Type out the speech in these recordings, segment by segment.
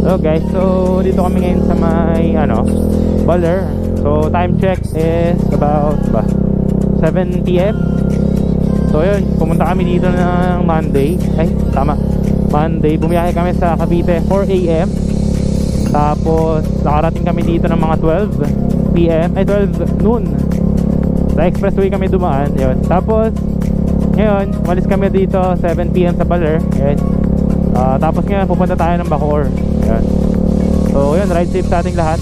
Hello guys, so dito kami ngayon sa may Baler. So time check is about 7 PM. So yun, pumunta kami dito ng Monday. Monday, bumiyahe kami sa Cavite 4 AM. Tapos nakarating kami dito ng mga 12 PM, 12 noon. Sa expressway kami dumaan, yun. Tapos ngayon, malis kami dito 7 PM sa Baler. Yun. Tapos ngayon pupunta tayo ng Bacoor. Yan. So yun, ride safe sa ating lahat.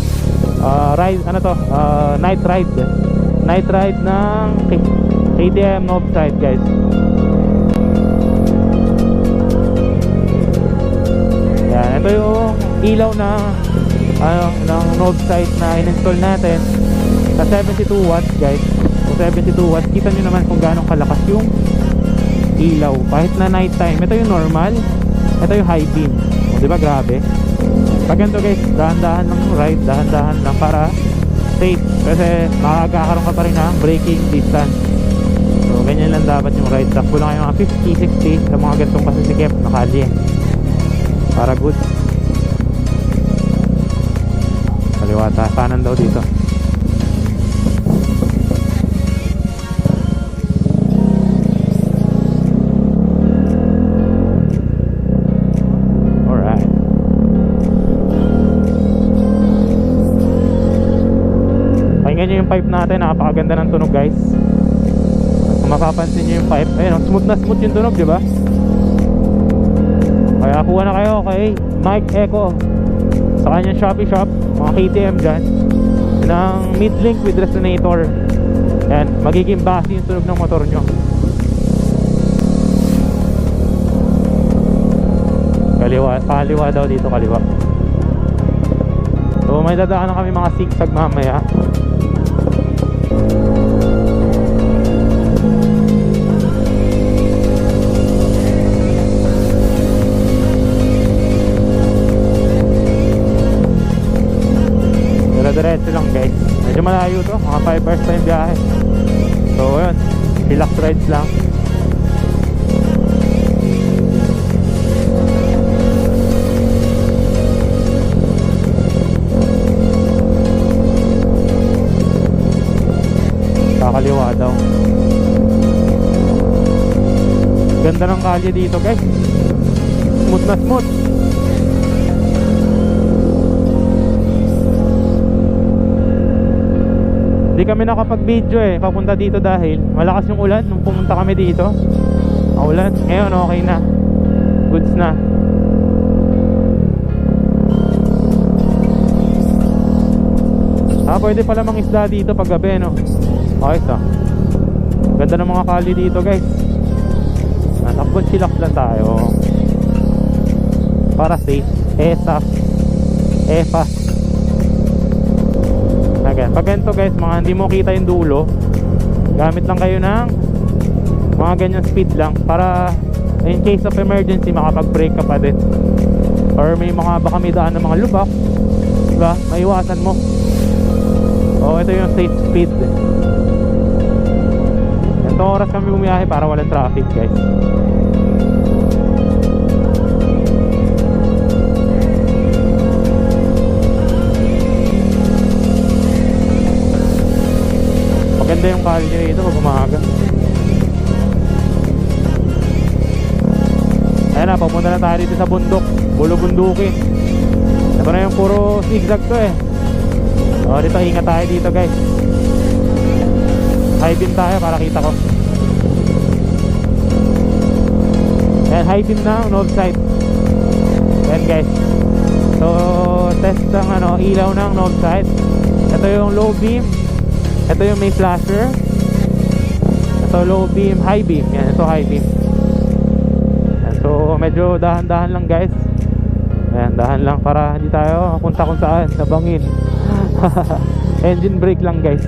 Night ride ng KTM Northside guys. Yan, ito yung ilaw na ng Northside na in-install natin sa 72 watts guys. So 72 watts, kita nyo naman kung gaano kalakas yung ilaw kahit na night time. Ito yung normal, ito yung high beam. O, diba grabe? Pag ganito guys, dahan-dahan lang yung ride, dahan-dahan lang para safe. Kasi makakakaroon ka pa rin ng braking distance. So ganyan lang dapat yung ride. Takbo lang kayo mga 50, 60 sa mga gantong pasisikip na kalye para good. Kaliwata, kanan daw dito. Pakinggan nyo yung pipe natin, napakaganda ng tunog guys. Kung mapapansin nyo yung pipe, ayun, smooth na smooth yung tunog, diba? Kaya kuha na kayo kay Mike Echo sa kanyang Shopee shop, mga KTM dyan, ng mid-link with resonator. Yan, magiging basi yung tunog ng motor nyo. Kaliwa daw dito, kaliwa. So may dadaan na kami mga zigzag mamaya. Diretso lang guys. Medyo malayo to, mga 5 hours time biyahe. So yun, relax rides lang. Kakaliwa daw. Ganda ng kalye dito guys. Smooth na smooth. Hindi kami nakapag-video papunta dito dahil malakas yung ulan nung pumunta kami dito. Ulan. Ngayon okay na. Goods na. Pwede pala mang isda dito pag gabi, no? Okay, so ganda ng mga kali dito guys. Takbon silak lang tayo para safe. EFA. Pag ganito guys, mga hindi mo kita yung dulo, gamit lang kayo ng mga ganyan speed lang para in case of emergency makapag-brake ka pa din, or may mga baka may daan ng mga lubak, diba? Maiwasan mo. O ito yung safe speed. Ganito oras kami bumiyahe para walang traffic guys. Maganda yung kalye rito pag umaga. Ayan na, papunta na tayo dito sa bundok, Bulubundukin. Ito na yung puro zigzag to dito, ingat tayo dito guys. High beam tayo para kita ko. Ayan, high beam na, north side. Ayan guys. So test ang ilaw ng north side. Ito yung low beam. Ito yung may flasher. Ito low beam, high beam. Yan, ito high beam. Yan, so medyo dahan-dahan lang guys. Ayan, dahan lang para hindi tayo punta kung saan, nabangin. Engine brake lang guys.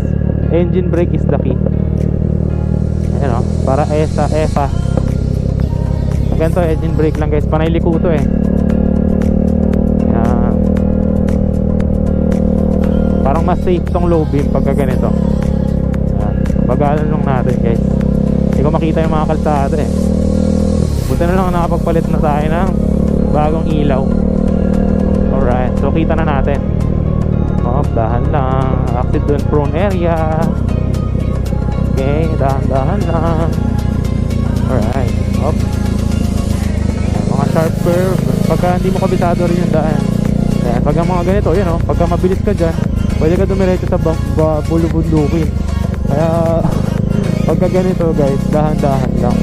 Engine brake is the key. Ayan para EFA. Ganito, engine brake lang guys. Panay liko to parang mas safe tong low beam pagka ganito. Bagalan lang natin guys. Hindi ko makita yung mga kalsada buti na lang nakapagpalit na tayo ng bagong ilaw. Alright. makita na natin. Dahan lang. Accident prone area. Okay, dahan lang. Alright. Mga sharp curve. Pagka hindi mo kabisado rin yung daan. Ayan, pagka mga ganito, yun pagka mabilis ka dyan, pwede ka dumiretso sa bulubundukin. Kaya pagka ganito guys, dahan-dahan lang.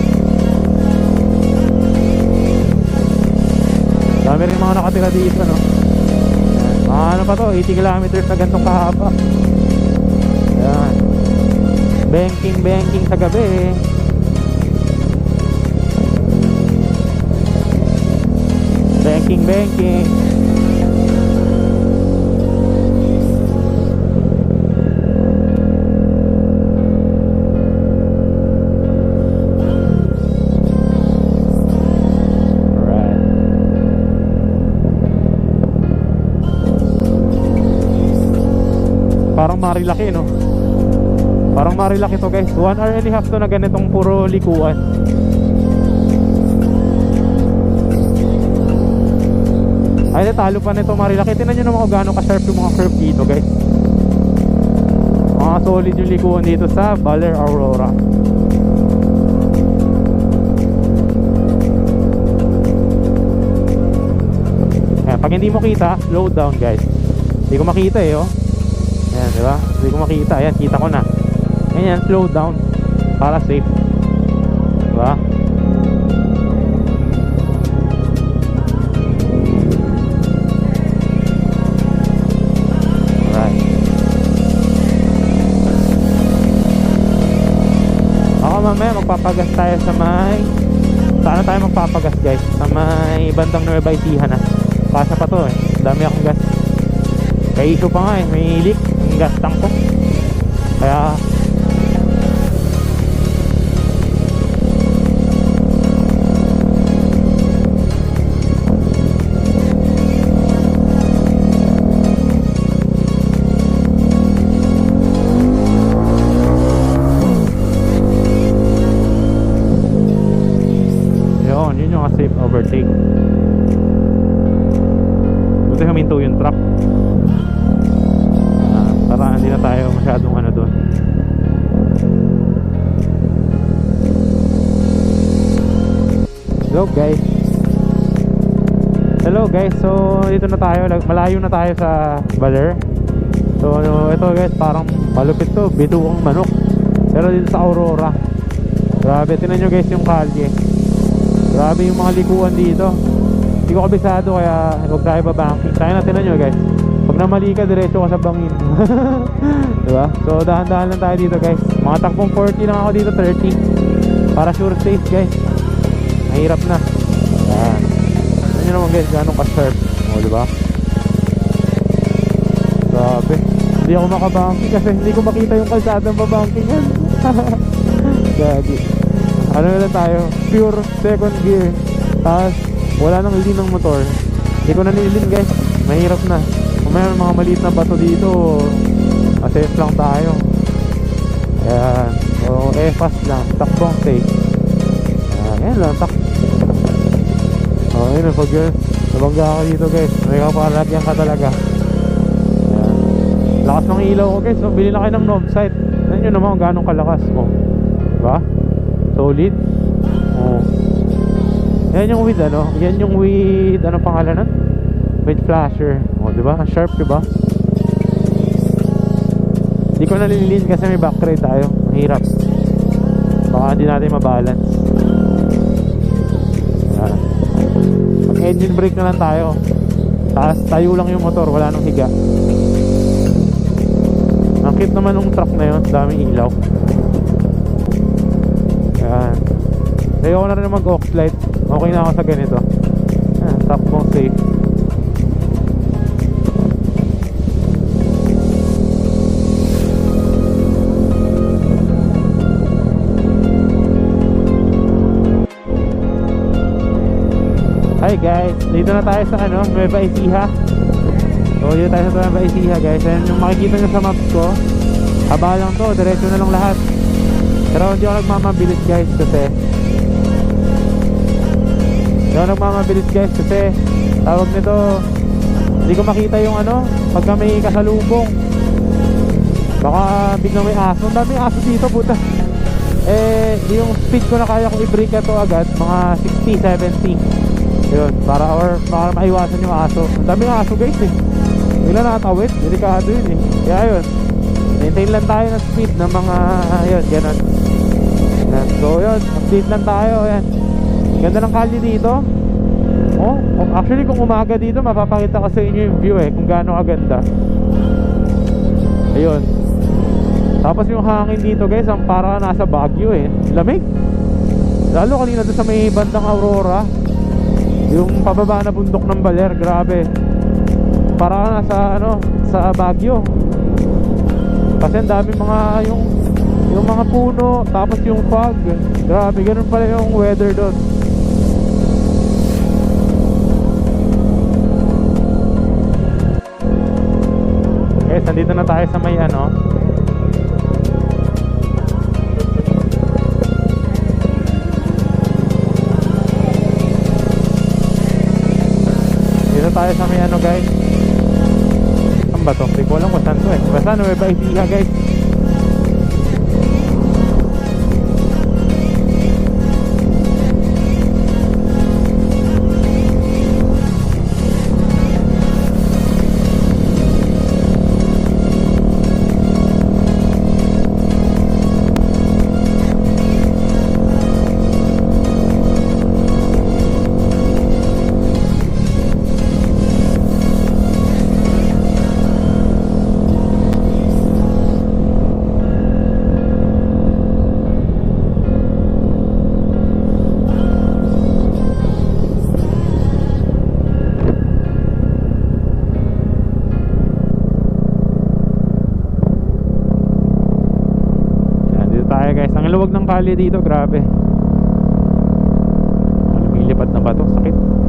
Dami rin mga nakatira dito, no? Ano pa to, 80 kilometers na gantong kahaba. Ayan. Banking sa gabi. Banking. Parang Marilaki, no? Parang Marilaki to guys. 1 hour and a half to na ganitong puro likuan. Ay, talo pa nito Marilaki. Tingnan nyo naman kung gaano ka-sharp yung mga curve dito guys. Mga solid yung likuan dito sa Baler Aurora. Ayan, pag hindi mo kita, slow down guys. Hindi ko makita Ayan, diba? Hindi ko makita. Ayan, kita ko na. Ayan, slow down para safe. Diba? Alright. Ako mamaya magpapagas tayo sa may... Saan na tayo magpapagas guys? Sa may bandang Nueva Ecija na. Pasa pa to Dami akong gas. Kaya issue pa nga may leak yung gas tank ko. Kaya yun yung safe overtake. Buti huminto yung truck. Para hindi na tayo masyadong doon. Hello guys, so dito na tayo. Malayo na tayo sa Baler. So ito guys, parang malupit to, bituang manok. Pero dito sa Aurora, grabe, tinan nyo guys yung kalye. Grabe yung mga likuan dito. Hindi ko kabisado kaya huwag tayo babanking. Kaya na tinan nyo guys, pag namali ka, diretso ka sa bangin. Diba? So dahan-dahan lang tayo dito guys. Mga takbong 40 lang ako dito, 30. Para sure safe guys. Mahirap na. Ayan. Ano naman guys, ganong ka-sharp. O diba? Grabe. Hindi ako makabangking kasi hindi ko makita yung kalsadang babangkingan. Gagi. Ano na tayo? Pure second gear. Tapos wala nang lean ng motor. Hindi ko na nilin guys. Mahirap na. Kung mayroon mga maliit na bato dito, assess lang tayo. Ayan. So fast lang. Takbong safe. Ayan lang. Ayun, pag nabangga ako dito guys, may kaparagyan ka talaga. Ayan. Lakas ng ilaw ko guys. So bili na kayo ng knob sight. Ayan nyo naman kung ganong kalakas mo. Diba? Solid. Yan yung with yan yung with pangalan nun? With flasher. Diba? Ang sharp, diba? Hindi ko nalilin kasi may back ride tayo. Mahirap. Baka hindi natin mabalance. Yan. Mag engine brake na lang tayo. Tapos tayo lang yung motor, wala nang higa. Ang cute naman ng truck na yun, daming ilaw. Yan. Tayo ko na rin mag-off light. Okay na ako sa ganito. Yan, takbong safe. Hi guys, dito na tayo sa Nueva Ecija. So dito tayo sa Nueva Ecija guys. And yung makikita nyo sa maps ko, haba lang to, diretso na lang lahat. Pero hindi ako nagmamabilis guys kasi tawag nito, Hindi ko makita yung ano, pagka may kasalubong. Baka biglang may aso. Ang daming aso dito, puta. Eh, yung speed ko na kaya kong i-brake ito agad, mga 60, 70. Yun, para maiwasan yung aso. Ang daming aso guys eh. Bigla nakatawid, delikado yun eh. Kaya yun, maintain lang tayo ng speed ng mga, yun, ganun. Yan. So yun, update lang tayo, yan. Ganda ng kalye dito. Oh, actually kung umaga dito, mapapakita ko sa inyo yung view eh, kung gaano kaganda. Ayun. Tapos yung hangin dito guys, ang para nasa Baguio eh. Lamig. Lalo kanina doon sa may bandang Aurora, yung pababa na bundok ng Baler, grabe. Para nasa ano, sa Baguio. Kasi ang dami mga yung mga puno, tapos yung fog. Grabe, ganun pala yung weather doon. Guys, nandito na tayo sa may ano, dito tayo sa may ano guys. Saan ba to? Hindi ko alam kung saan to eh. Basta Nueva Ecija guys. Ang luwag ng kalye dito, grabe. Lumilipad na ba to? Sakit.